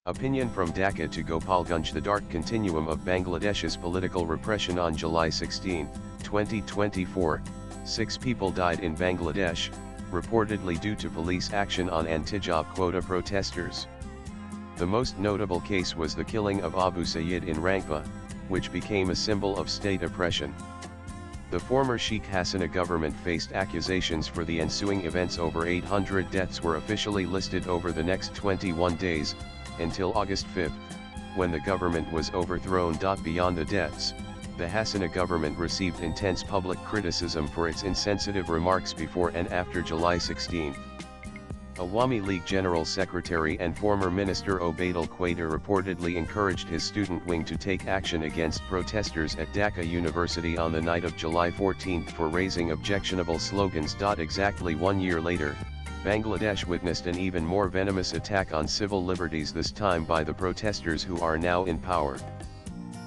Opinion from Dhaka to Gopalganj. The dark continuum of Bangladesh's political repression. On July 16, 2024, 6 people died in Bangladesh, reportedly due to police action on anti-job quota protesters. The most notable case was the killing of Abu Sayyid in Rangpa, which became a symbol of state oppression. The former Sheikh Hasina government faced accusations for the ensuing events. Over 800 deaths were officially listed over the next 21 days, until August 5, when the government was overthrown. Beyond the deaths, the Hasina government received intense public criticism for its insensitive remarks before and after July 16. Awami League General Secretary and former Minister Obaidul Quader reportedly encouraged his student wing to take action against protesters at Dhaka University on the night of July 14 for raising objectionable slogans. Exactly 1 year later, Bangladesh witnessed an even more venomous attack on civil liberties, this time by the protesters who are now in power.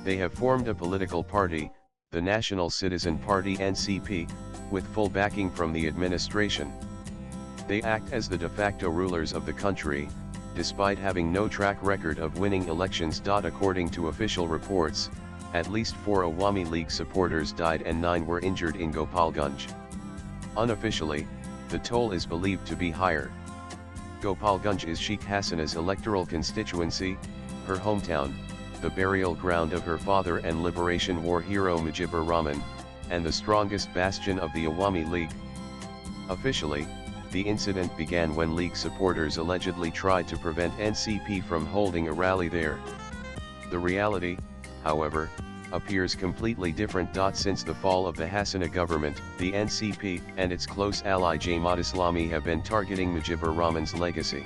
They have formed a political party, the National Citizen Party (NCP), with full backing from the administration. They act as the de facto rulers of the country, despite having no track record of winning elections. According to official reports, at least 4 Awami League supporters died and 9 were injured in Gopalganj. Unofficially, the toll is believed to be higher. Gopalganj is Sheikh Hasina's electoral constituency, her hometown, the burial ground of her father and Liberation War hero Mujibur Rahman, and the strongest bastion of the Awami League. Officially, the incident began when League supporters allegedly tried to prevent NCP from holding a rally there. The reality, however, appears completely different. Since the fall of the Hasina government, the NCP and its close ally Jamaat Islami have been targeting Mujibur Rahman's legacy.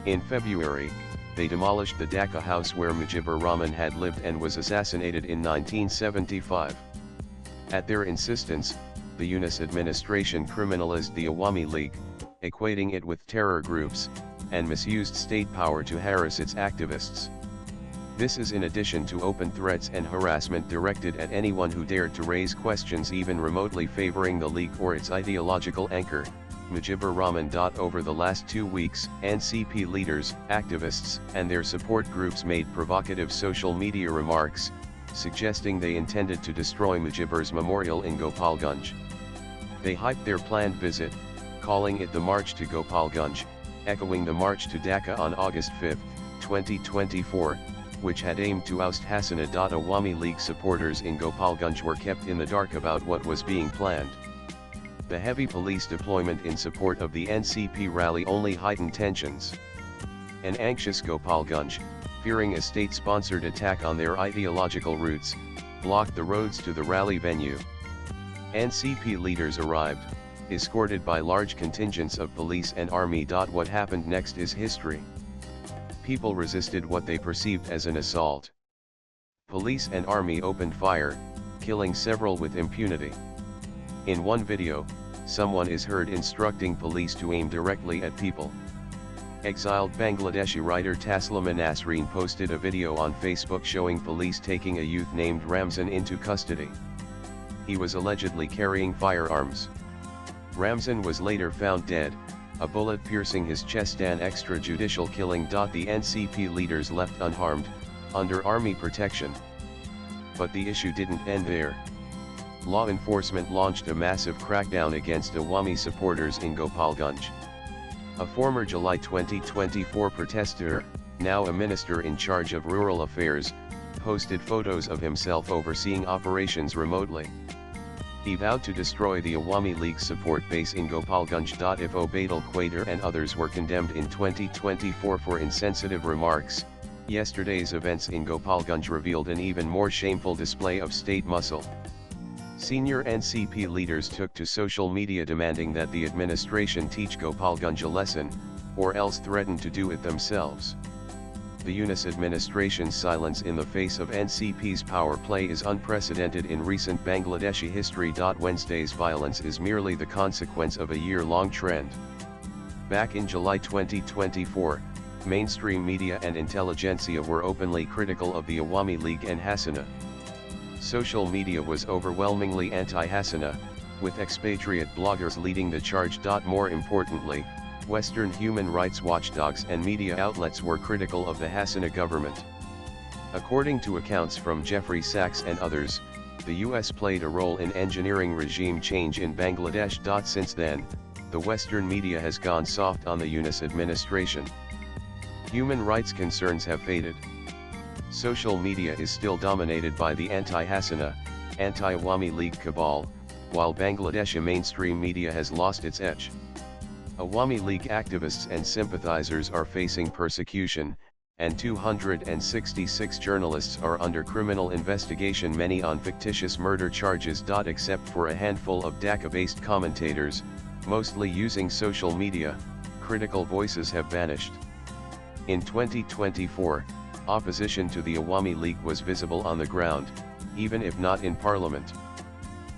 In February, they demolished the Dhaka house where Mujibur Rahman had lived and was assassinated in 1975. At their insistence, the Yunus administration criminalized the Awami League, equating it with terror groups, and misused state power to harass its activists. This is in addition to open threats and harassment directed at anyone who dared to raise questions even remotely favoring the League or its ideological anchor, Mujibur Rahman. Over the last 2 weeks, NCP leaders, activists, and their support groups made provocative social media remarks, suggesting they intended to destroy Mujibur's memorial in Gopalganj. They hyped their planned visit, calling it the March to Gopalganj, echoing the March to Dhaka on August 5, 2024, which had aimed to oust Hasina. Awami League supporters in Gopalganj were kept in the dark about what was being planned. The heavy police deployment in support of the NCP rally only heightened tensions. An anxious Gopalganj, fearing a state-sponsored attack on their ideological roots, blocked the roads to the rally venue. NCP leaders arrived, escorted by large contingents of police and army. What happened next is history. People resisted what they perceived as an assault. Police and army opened fire, killing several with impunity. In one video, someone is heard instructing police to aim directly at people. Exiled Bangladeshi writer Taslima Nasreen posted a video on Facebook showing police taking a youth named Ramzan into custody. He was allegedly carrying firearms. Ramzan was later found dead, a bullet piercing his chest, an extrajudicial killing. The NCP leaders left unharmed, under army protection. But the issue didn't end there. Law enforcement launched a massive crackdown against Awami supporters in Gopalganj. A former July 2024 protester, now a minister in charge of rural affairs, posted photos of himself overseeing operations remotely. He vowed to destroy the Awami League support base in Gopalganj. If Obaidul Quader and others were condemned in 2024 for insensitive remarks, yesterday's events in Gopalganj revealed an even more shameful display of state muscle. Senior NCP leaders took to social media demanding that the administration teach Gopalganj a lesson, or else threatened to do it themselves. The Yunus administration's silence in the face of NCP's power play is unprecedented in recent Bangladeshi history. Wednesday's violence is merely the consequence of a year-long trend. Back in July 2024, mainstream media and intelligentsia were openly critical of the Awami League and Hasina. Social media was overwhelmingly anti-Hasina, with expatriate bloggers leading the charge. More importantly, Western human rights watchdogs and media outlets were critical of the Hasina government. According to accounts from Jeffrey Sachs and others, the US played a role in engineering regime change in Bangladesh. Since then, the Western media has gone soft on the Yunus administration. Human rights concerns have faded. Social media is still dominated by the anti-Hasina, anti-Awami League cabal, while Bangladeshi mainstream media has lost its edge. Awami League activists and sympathizers are facing persecution, and 266 journalists are under criminal investigation, many on fictitious murder charges. Except for a handful of Dhaka-based commentators, mostly using social media, critical voices have vanished. In 2024, opposition to the Awami League was visible on the ground, even if not in parliament.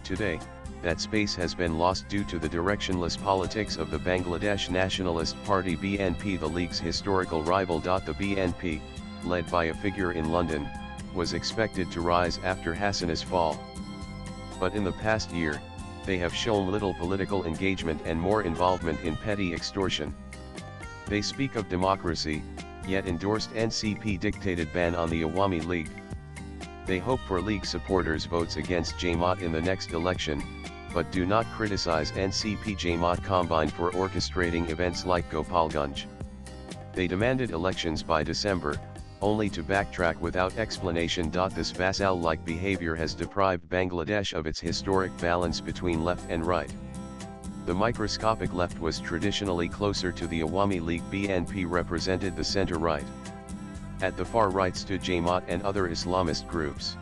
Today, that space has been lost due to the directionless politics of the Bangladesh Nationalist Party BNP. The League's historical rival. The BNP, led by a figure in London, was expected to rise after Hasina's fall. But in the past year, they have shown little political engagement and more involvement in petty extortion. They speak of democracy, yet endorsed NCP-dictated ban on the Awami League. They hope for League supporters' votes against Jamaat in the next election, but do not criticize NCP-Jamaat combine for orchestrating events like Gopalganj. They demanded elections by December, only to backtrack without explanation. This vassal-like behavior has deprived Bangladesh of its historic balance between left and right. The microscopic left was traditionally closer to the Awami League. BNP represented the center-right. At the far right stood Jamaat and other Islamist groups.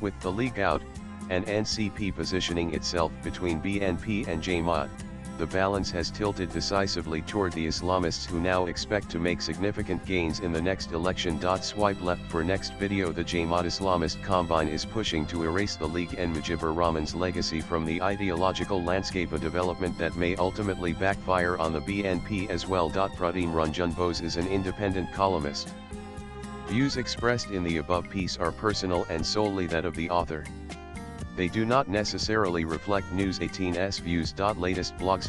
With the League out, and NCP positioning itself between BNP and Jamaat, the balance has tilted decisively toward the Islamists, who now expect to make significant gains in the next election. Swipe left for next video. The Jamaat Islamist combine is pushing to erase the League and Mujibur Rahman's legacy from the ideological landscape, a development that may ultimately backfire on the BNP as well. Pratim Ranjan Bose is an independent columnist. Views expressed in the above piece are personal and solely that of the author. They do not necessarily reflect News 18's views. Latest blogs.